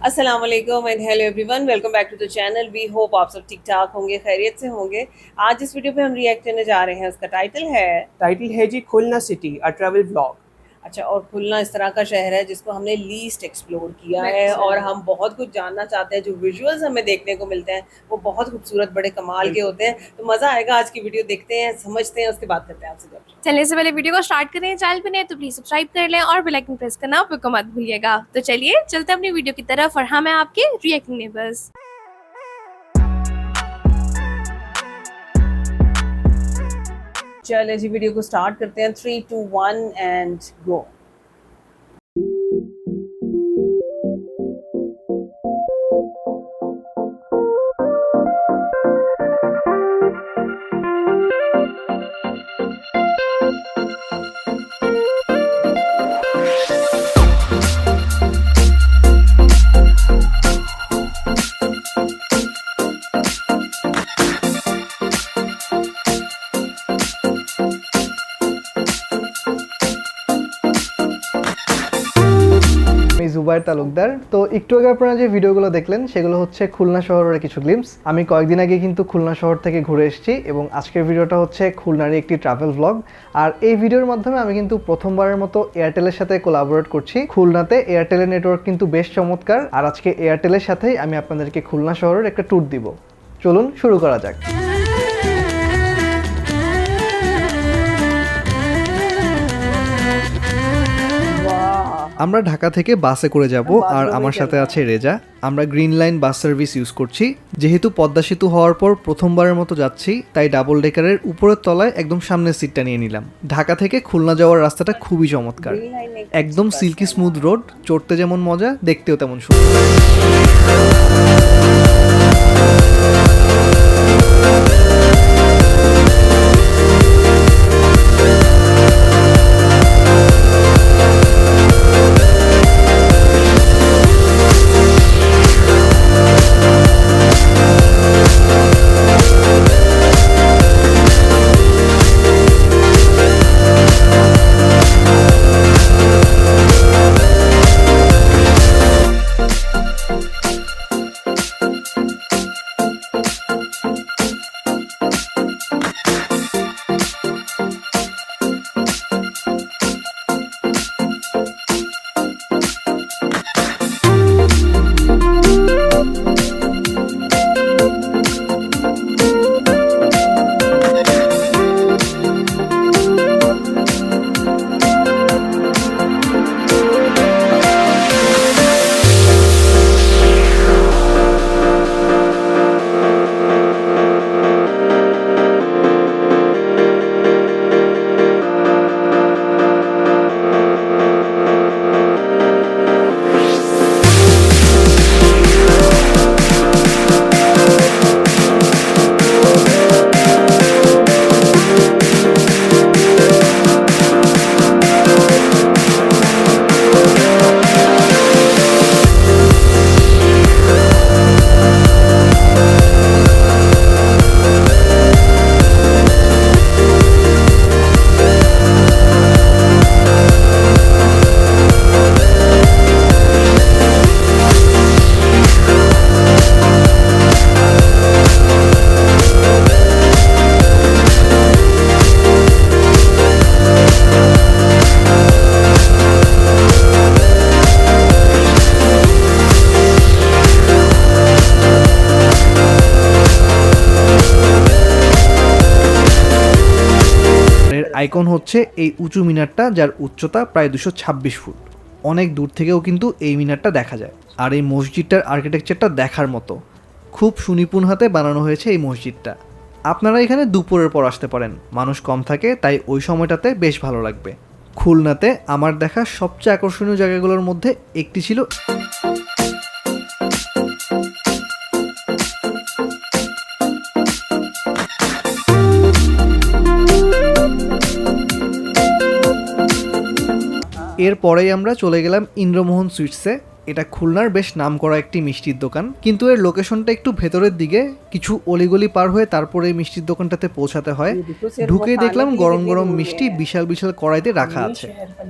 अस्सलाम वालेकुम and hello everyone, welcome back to the channel. We hope आप सब ठीक ठाक होंगे, खैरियत से होंगे। आज इस वीडियो पे हम रिएक्ट करने जा रहे हैं। उसका टाइटल है जी खुलना सिटी अ ट्रैवल ब्लॉग। अच्छा, और खुलना इस तरह का शहर है जिसको हमने लीस्ट एक्सप्लोर किया है और हम बहुत कुछ जानना चाहते हैं। जो विजुअल्स हमें देखने को मिलते हैं वो बहुत खूबसूरत, बड़े कमाल के होते हैं। तो मज़ा आएगा। आज की वीडियो देखते हैं, समझते हैं, उसके बाद करते हैं आपसे गपशप। चलने से पहले वीडियो को स्टार्ट करें, चैनल पे नए तो प्लीज सब्सक्राइब कर लें और बेल आइकन प्रेस करना बिल्कुल मत भूलिएगा। तो चलिए चलते हैं अपनी वीडियो की तरफ और हम हैं आपके रिएक्टिंग नेबर्स। चलिए जी, वीडियो को स्टार्ट करते हैं। 3 2 1 एंड गो। আমি জুবায়ের তালুকদার। তো একটু আগে আপনারা যে ভিডিওগুলো দেখলেন সেগুলো হচ্ছে খুলনা শহরের কিছু গ্লিম্পস। আমি কয়েকদিন আগে কিন্তু খুলনা শহর থেকে ঘুরে এসেছি এবং আজকের ভিডিওটা হচ্ছে খুলনারই একটি ট্রাভেল ব্লগ। আর এই ভিডিওর মাধ্যমে আমি কিন্তু প্রথমবারের মতো এয়ারটেলের সাথে কোলাবোরেট করছি। খুলনাতে এয়ারটেলের নেটওয়ার্ক কিন্তু বেশ চমৎকার। আর আজকে এয়ারটেলের সাথেই আমি আপনাদেরকে খুলনা শহরের একটা ট্যুর দিব। চলুন শুরু করা যাক। আমরা ঢাকা থেকে বাসে করে যাব আর আমার সাথে আছে রেজা। আমরা green line bus service use করছি। যেহেতু পদ্মা সেতু হওয়ার পর প্রথমবারের মতো যাচ্ছি, তাই ডাবল ডেকারের উপরের তলায় একদম সামনের সিটটা নিয়ে নিলাম। ঢাকা থেকে খুলনা যাওয়ার রাস্তাটা খুবই চমৎকার, একদম সিল্কি স্মুথ রোড। চড়তে যেমন মজা, দেখতেও তেমন সুন্দর। আইকন হচ্ছে এই উঁচু মিনারটা, যার উচ্চতা প্রায় 226 ফুট। অনেক দূর থেকেও কিন্তু এই মিনারটা দেখা যায়। আর এই মসজিদটার আর্কিটেকচারটা দেখার মতো, খুব সুনিপুণ হাতে বানানো হয়েছে এই মসজিদটা। আপনারা এখানে দুপুরের পর আসতে পারেন, মানুষ কম থাকে, তাই ওই সময়টাতে বেশ ভালো লাগবে। খুলনাতে আমার দেখা সবচেয়ে আকর্ষণীয় জায়গাগুলোর মধ্যে একটি ছিল এরপরেই আমরা চলে গেলাম ইন্দ্রমোহন সুইটসে। এটা খুলনার বেশ নামকরা একটি মিষ্টির দোকান, কিন্তু এর লোকেশনটা একটু ভেতরের দিকে, কিছু অলিগলি পার হয়ে তারপরে এই মিষ্টির দোকানটাতে পৌঁছাতে হয়। ঢুকেই দেখলাম গরম গরম মিষ্টি বিশাল বিশাল কড়াইতে রাখা আছে।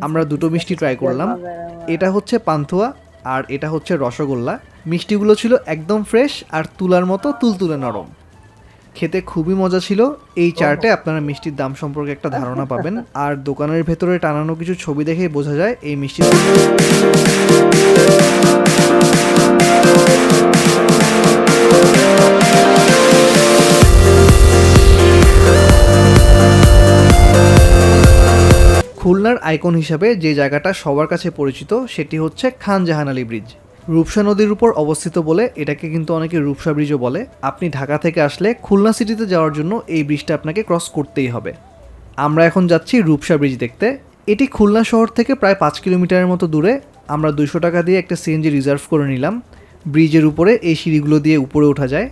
আমরা দুটো মিষ্টি ট্রাই করলাম। এটা হচ্ছে পান্তুয়া, আর এটা হচ্ছে রসগোল্লা। মিষ্টিগুলো ছিল একদম ফ্রেশ আর তুলার মতো তুলতুলে নরম, খেতে খুবই মজা ছিল। এই চার্টে আপনারা মিষ্টির দাম সম্পর্কে একটা ধারণা পাবেন, আর দোকানের ভেতরে টানানো কিছু ছবি দেখেই বোঝা যায় এই মিষ্টি। খুলনার আইকন হিসাবে যে জায়গাটা সবার কাছে পরিচিত সেটি হচ্ছে খান জাহান আলী ব্রিজ। রূপসা নদীর উপর অবস্থিত বলে এটাকে কিন্তু অনেকে রূপসা ব্রিজও বলে। আপনি ঢাকা থেকে আসলে খুলনা সিটিতে যাওয়ার জন্য এই ব্রিজটা আপনাকে ক্রস করতেই হবে। আমরা এখন যাচ্ছি রূপসা ব্রিজ দেখতে। এটি খুলনা শহর থেকে প্রায় 5 কিলোমিটারের মতো দূরে। আমরা 200 টাকা দিয়ে একটা সিএনজি রিজার্ভ করে নিলাম। ব্রিজের উপরে এই সিঁড়িগুলো দিয়ে উপরে ওঠা যায়।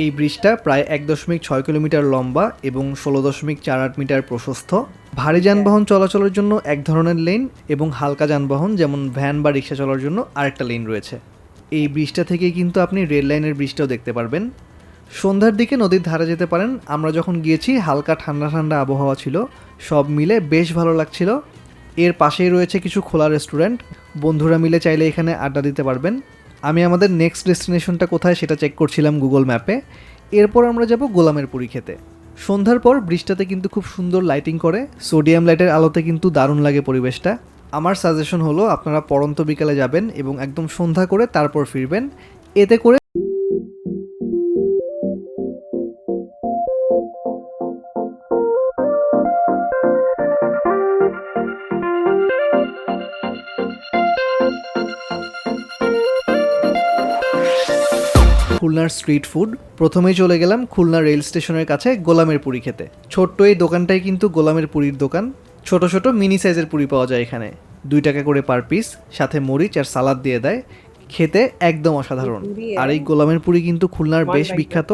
এই ব্রিজটা প্রায় 1.6 কিলোমিটার লম্বা এবং 16.48 মিটার প্রশস্ত। ভারী যানবাহন চলাচলের জন্য এক ধরনের লেন এবং হালকা যানবাহন যেমন ভ্যান বা রিক্সা চলার জন্য আরেকটা লেন রয়েছে। এই ব্রিজটা থেকেই কিন্তু আপনি রেল লাইনের ব্রিজটাও দেখতে পারবেন। সন্ধ্যার দিকে নদীর ধারে যেতে পারেন। আমরা যখন গিয়েছি হালকা ঠান্ডা ঠান্ডা আবহাওয়া ছিল, সব মিলে বেশ ভালো লাগছিল। এর পাশেই রয়েছে কিছু খোলা রেস্টুরেন্ট, বন্ধুরা মিলে চাইলে এখানে আড্ডা দিতে পারবেন। আমি আমাদের নেক্সট ডেস্টিনেশনটা কোথায় সেটা চেক করছিলাম গুগল ম্যাপে। এরপর আমরা যাব গোলামের পুরি খেতে। সন্ধ্যার পর ব্রিজটাতে কিন্তু খুব সুন্দর লাইটিং করে, সোডিয়াম লাইটের আলোতে কিন্তু দারুণ লাগে পরিবেশটা। আমার সাজেশন হলো আপনারা পরন্ত বিকালে যাবেন এবং একদম সন্ধ্যা করে তারপর ফিরবেন। এতে করে খুলনার স্ট্রিট ফুড। প্রথমেই চলে গেলাম খুলনা রেল স্টেশনের কাছে গোলামের পুরি খেতে। ছোট্ট এই দোকানটাই কিন্তু গোলামের পুরীর দোকান। ছোট ছোট মিনি সাইজের পুরি পাওয়া যায় এখানে, 2 টাকা করে পার পিস, সাথে মরিচ আর সালাদ দিয়ে দেয়। খেতে একদম অসাধারণ। আর এই গোলামের পুরি কিন্তু খুলনার বেশ বিখ্যাত।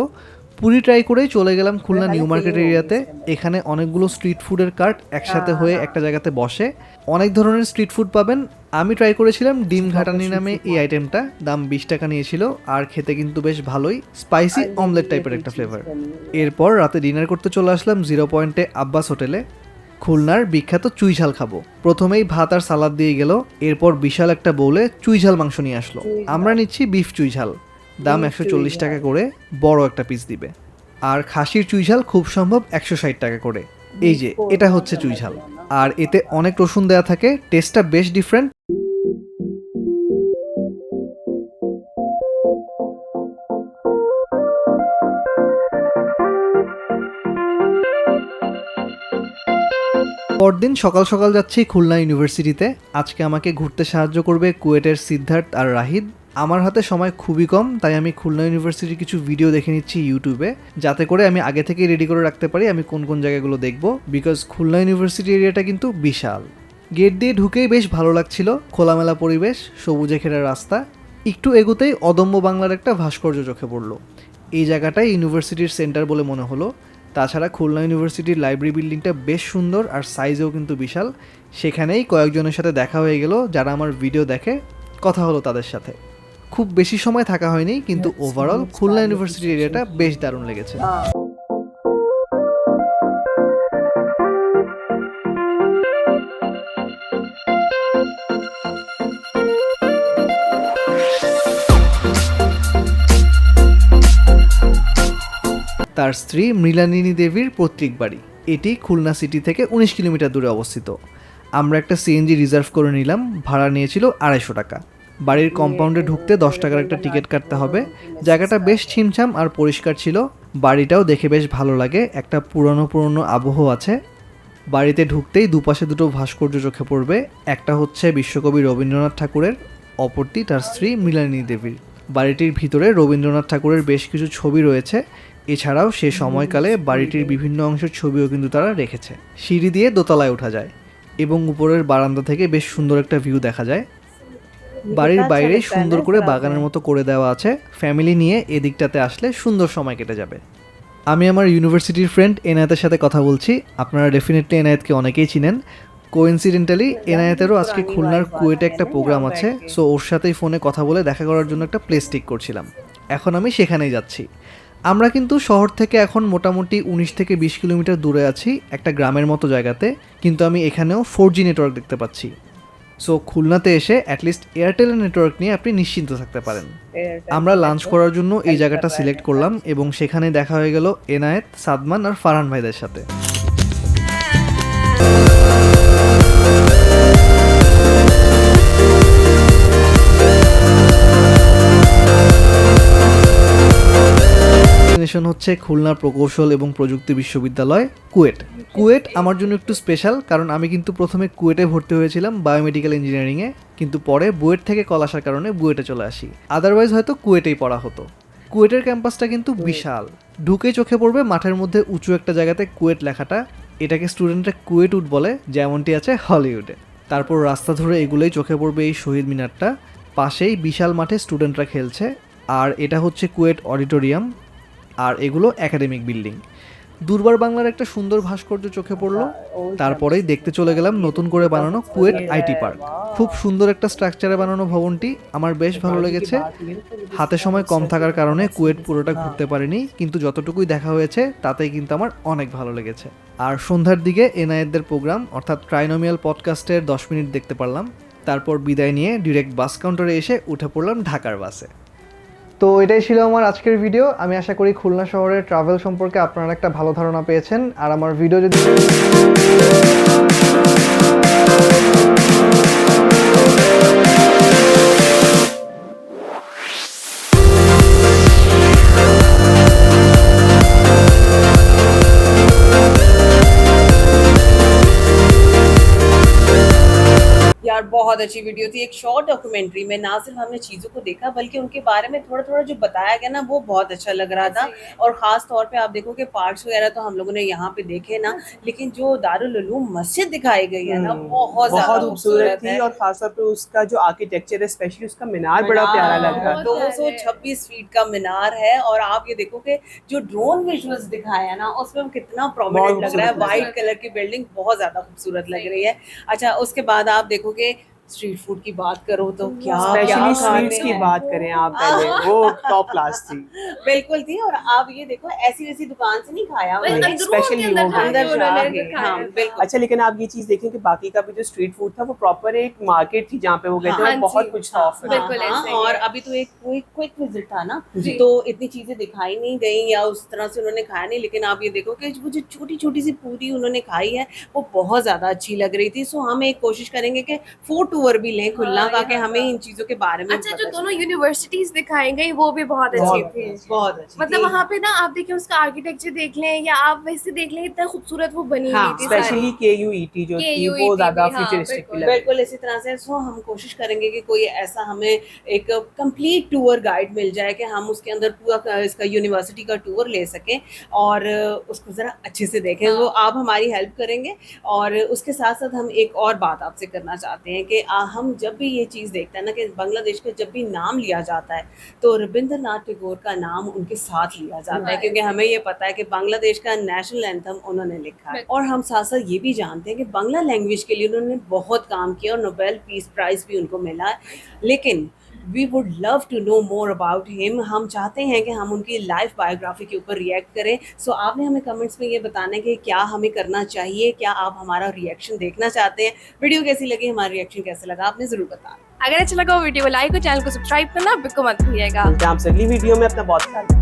পুরি ট্রাই করেই চলে গেলাম খুলনা নিউ মার্কেট এরিয়াতে। এখানে অনেকগুলো স্ট্রিট ফুডের কার্ট একসাথে হয়ে একটা জায়গাতে বসে, অনেক ধরনের স্ট্রিট ফুড পাবেন। আমি ট্রাই করেছিলাম ডিম ঘাটানি নামে এই আইটেমটা, দাম 20 টাকা নিয়েছিল, আর খেতে কিন্তু বেশ ভালোই, স্পাইসি অমলেট টাইপের একটা ফ্লেভার। এরপর রাতে ডিনার করতে চলে আসলাম 0 পয়েন্টে আব্বাস হোটেলে। খুলনার বিখ্যাত চুই ঝাল খাবো। প্রথমেই ভাত আর সালাদ দিয়ে গেল, এরপর বিশাল একটা বোলে চুই ঝাল মাংস নিয়ে আসলো। আমরা নিচ্ছি বিফ চুই ঝাল, দাম 140 টাকা করে, বড় একটা পিস দিবে। আর খাসির চুই ঝাল খুব সম্ভব 160 টাকা করে। এই যে এটা হচ্ছে চুই ঝাল, আর এতে অনেক রসুন দেওয়া থাকে, টেস্টটা বেশ ডিফারেন্ট। পরদিন সকাল সকাল যাচ্ছি খুলনা ইউনিভার্সিটিতে। আজকে আমাকে ঘুরতে সাহায্য করবে কুয়েটের সিদ্ধার্থ আর রাহিদ। আমার হাতে সময় খুবই কম, তাই আমি খুলনা ইউনিভার্সিটির কিছু ভিডিও দেখে নিচ্ছি ইউটিউবে, যাতে করে আমি আগে থেকেই রেডি করে রাখতে পারি আমি কোন কোন জায়গাগুলো দেখব। বিকজ খুলনা ইউনিভার্সিটি এরিয়াটা কিন্তু বিশাল। গেট দিয়ে ঢুকেই বেশ ভালো লাগছিল, খোলামেলা পরিবেশ, সবুজে ঘেরা রাস্তা। একটু এগোতেই অদম্য বাংলার একটা ভাস্কর্য চোখে পড়লো। এই জায়গাটাই ইউনিভার্সিটির সেন্টার বলে মনে হলো। তাছাড়া খুলনা ইউনিভার্সিটির লাইব্রেরি বিল্ডিংটা বেশ সুন্দর আর সাইজেও কিন্তু বিশাল। সেখানেই কয়েকজনের সাথে দেখা হয়ে গেল যারা আমার ভিডিও দেখে, কথা হলো তাদের সাথে। খুব বেশি সময় থাকা হয়নি, কিন্তু ওভারঅল খুলনা ইউনিভার্সিটি এরিয়াটা বেশ দারুণ লেগেছে। তার স্ত্রী মৃণালিনী দেবীর পৈতৃক বাড়ি। এটি খুলনা সিটি থেকে 19 কিলোমিটার দূরে অবস্থিত। আমরা একটা সিএনজি রিজার্ভ করে নিলাম, ভাড়া নিয়েছিল 250 টাকা। বাড়ির কম্পাউন্ডে ঢুকতে 10 টাকার একটা টিকিট কাটতে হবে। জায়গাটা বেশ ছিমছাম আর পরিষ্কার ছিল। বাড়িটাও দেখে বেশ ভালো লাগে, একটা পুরনো আবহ আছে। বাড়িতে ঢুকতেই দুপাশে দুটো ভাস্কর্য চোখে পড়বে। একটা হচ্ছে বিশ্বকবি রবীন্দ্রনাথ ঠাকুরের, অপরটি তার স্ত্রী মৃণালিনী দেবীর। বাড়িটির ভিতরে রবীন্দ্রনাথ ঠাকুরের বেশ কিছু ছবি রয়েছে। এছাড়াও সে সময়কালে বাড়িটির বিভিন্ন অংশের ছবিও কিন্তু তারা রেখেছে। সিঁড়ি দিয়ে দোতলায় ওঠা যায় এবং উপরের বারান্দা থেকে বেশ সুন্দর একটা ভিউ দেখা যায়। বাড়ির বাইরে সুন্দর করে বাগানের মতো করে দেওয়া আছে। ফ্যামিলি নিয়ে এদিকটাতে আসলে সুন্দর সময় কেটে যাবে। আমি আমার ইউনিভার্সিটির ফ্রেন্ড এনায়েতের সাথে কথা বলছি। আপনারা ডেফিনেটলি এনায়েতকে অনেকেই চিনেন। কোইন্সিডেন্টালি এনায়েতেরও আজকে খুলনার কুয়েটে একটা প্রোগ্রাম আছে, সো ওর সাথেই ফোনে কথা বলে দেখা করার জন্য একটা প্লেস ঠিক করছিলাম। এখন আমি সেখানেই যাচ্ছি। আমরা কিন্তু শহর থেকে এখন মোটামুটি 19 থেকে 20 কিলোমিটার দূরে আছি, একটা গ্রামের মতো জায়গাতে, কিন্তু আমি এখানেও 4G নেটওয়ার্ক দেখতে পাচ্ছি। সো খুলনাতে এসে অ্যাটলিস্ট এয়ারটেলের নেটওয়ার্ক নিয়ে আপনি নিশ্চিন্ত থাকতে পারেন। আমরা লাঞ্চ করার জন্য এই জায়গাটা সিলেক্ট করলাম এবং সেখানে দেখা হয়ে গেল এনায়েত, সাদমান আর ফারহান ভাইদের সাথে। ডেস্টিনেশন হচ্ছে খুলনা প্রকৌশল এবং প্রযুক্তি বিশ্ববিদ্যালয় কুয়েট। কুয়েট আমার জন্য একটু স্পেশাল, কারণ আমি কিন্তু প্রথমে কুয়েটে ভর্তি হয়েছিলাম বায়োমেডিক্যাল ইঞ্জিনিয়ারিংয়ে, কিন্তু পরে বুয়েট থেকে কল আসার কারণে বুয়েটে চলে আসি। আদারওয়াইজ হয়তো কুয়েটেই পড়া হতো। কুয়েটের ক্যাম্পাসটা কিন্তু বিশাল, ঢুকে চোখে পড়বে মাঠের মধ্যে উঁচু একটা জায়গাতে কুয়েট লেখাটা। এটাকে স্টুডেন্টরা কুয়েট উড বলে, যেমনটি আছে হলিউডে। তারপর রাস্তা ধরে এগুলোই চোখে পড়বে এই শহীদ মিনারটা, পাশেই বিশাল মাঠে স্টুডেন্টরা খেলছে। আর এটা হচ্ছে কুয়েট অডিটোরিয়াম, আর এগুলো একাডেমিক বিল্ডিং। দুর্বার বাংলার একটা সুন্দর ভাস্কর্য চোখে পড়লো। তারপরেই দেখতে চলে গেলাম নতুন করে বানানো কুয়েট আইটি পার্ক। খুব সুন্দর একটা স্ট্রাকচারে বানানো ভবনটি, আমার বেশ ভালো লেগেছে। হাতে সময় কম থাকার কারণে কুয়েট পুরোটা ঘুরতে পারিনি, কিন্তু যতটুকুই দেখা হয়েছে তাতেই কিন্তু আমার অনেক ভালো লেগেছে। আর সন্ধ্যার দিকে এনায়েতদের প্রোগ্রাম অর্থাৎ ট্রাইনোমিয়াল পডকাস্টের 10 মিনিট দেখতে পারলাম। তারপর বিদায় নিয়ে ডিরেক্ট বাস কাউন্টারে এসে উঠে পড়লাম ঢাকার বাসে। তো এটাই ছিল আমার আজকের ভিডিও। আমি আশা করি খুলনা শহরের ট্রাভেল সম্পর্কে আপনারা একটা ভালো ধারণা পেয়েছেন। আর আমার ভিডিও যদি यार बहुत अच्छी वीडियो थी। एक शॉर्ट डॉक्यूमेंट्री में ना सिर्फ हमने चीज़ों को देखा बल्कि उनके बारे में थोड़ा थोड़ा जो बताया गया ना वो बहुत अच्छा लग रहा था। और ख़ास तौर पे आप देखो कि पार्ट्स वगैरह तो हम लोगों ने यहाँ पे देखे ना, लेकिन जो दारुल उलूम मस्जिद दिखाई गई है ना बहुत ज़्यादा खूबसूरत थी और खासतौर पे उसका जो आर्किटेक्चर है, स्पेशली उसका मीनार बड़ा प्यारा लग रहा था। 226 फीट का मीनार है। और आप ये देखो कि जो ड्रोन विजुअल्स दिखाया है ना उसमें कितना प्रोमिनेंट लग रहा है। वाइट कलर की बिल्डिंग बहुत ज्यादा खूबसूरत लग रही है। अच्छा, उसके बाद आप देखोगे स्ट्रीट फूड की बात करो तो क्या स्पेशली स्वीट्स की बात करें आप पहले, वो टॉप क्लास थी। बिल्कुल थी। और आप ये देखो ऐसी वैसी दुकान से नहीं खाया उन्होंने, स्पेशली वो अंदर जाके। हाँ बिल्कुल। अच्छा, लेकिन आप ये चीज देखें कि बाकी का भी जो स्ट्रीट फूड था वो प्रॉपर एक मार्केट थी जहाँ पे वो गए थे, हाँ, और बहुत कुछ था ऑफर। बिल्कुल ऐसे ही और है। अभी तो एक क्विक विजिट था ना, तो इतनी चीजें दिखाई नहीं गई या उस तरह से उन्होंने खाया नहीं। लेकिन आप ये देखो कि वो जो छोटी छोटी सी पूरी उन्होंने खाई है वो बहुत ज्यादा अच्छी लग रही थी। सो हम एक कोशिश करेंगे कि फूड टूर भी लें खुलना का, कि हमें इन चीजों के बारे में अच्छा, जो दोनों यूनिवर्सिटीज दिखाई गई वो भी बहुत अच्छी थी। बहुत अच्छी मतलब थी। वहाँ पे ना आप देखिए उसका आर्किटेक्चर देख लें या आप वैसे देख लें, इतना खूबसूरत वो बनी हाँ, हुई थी सारी। स्पेशली KUET जो थी KUET वो ज्यादा भी, हाँ, फ्यूचरिस्टिक बिल्कुल। लग बिल्कुल इसी तरह से। सो हम कोशिश करेंगे कि कोई ऐसा हमें एक कंप्लीट टूर गाइड मिल जाए कि हम उसके अंदर पूरा इसका यूनिवर्सिटी का टूर ले सकें और उसको ज़रा अच्छे से देखें। वो आप हमारी हेल्प करेंगे। और उसके साथ साथ हम एक और बात आपसे करना चाहते हैं कि हम जब भी ये चीज़ देखते हैं ना कि बांग्लादेश का जब भी नाम लिया जाता है तो रविंद्रनाथ टैगोर का नाम उनके साथ लिया जाता है, क्योंकि हमें ये पता है कि बांग्लादेश का नेशनल एंथम उन्होंने लिखा है। और हम साथ साथ ये भी जानते हैं कि बांग्ला लैंग्वेज के लिए उन्होंने बहुत काम किया और नोबेल पीस प्राइज़ भी उनको मिला है। लेकिन we would love to know more about him. हम चाहते हैं कि हम उनकी लाइफ बायोग्राफी के ऊपर रिएक्ट करें। सो आपने हमें कमेंट्स में ये बताना है कि क्या हमें करना चाहिए, क्या आप हमारा रिएक्शन देखना चाहते हैं, वीडियो कैसी लगी, हमारा रिएक्शन कैसा लगा, आपने ज़रूर बताना। अगर अच्छा लगा वो वीडियो को लाइक और चैनल को सब्सक्राइब करना बिल्कुल मत भूलिएगा। आपसे अगली वीडियो में। अपना बहुत ख्याल रखिए।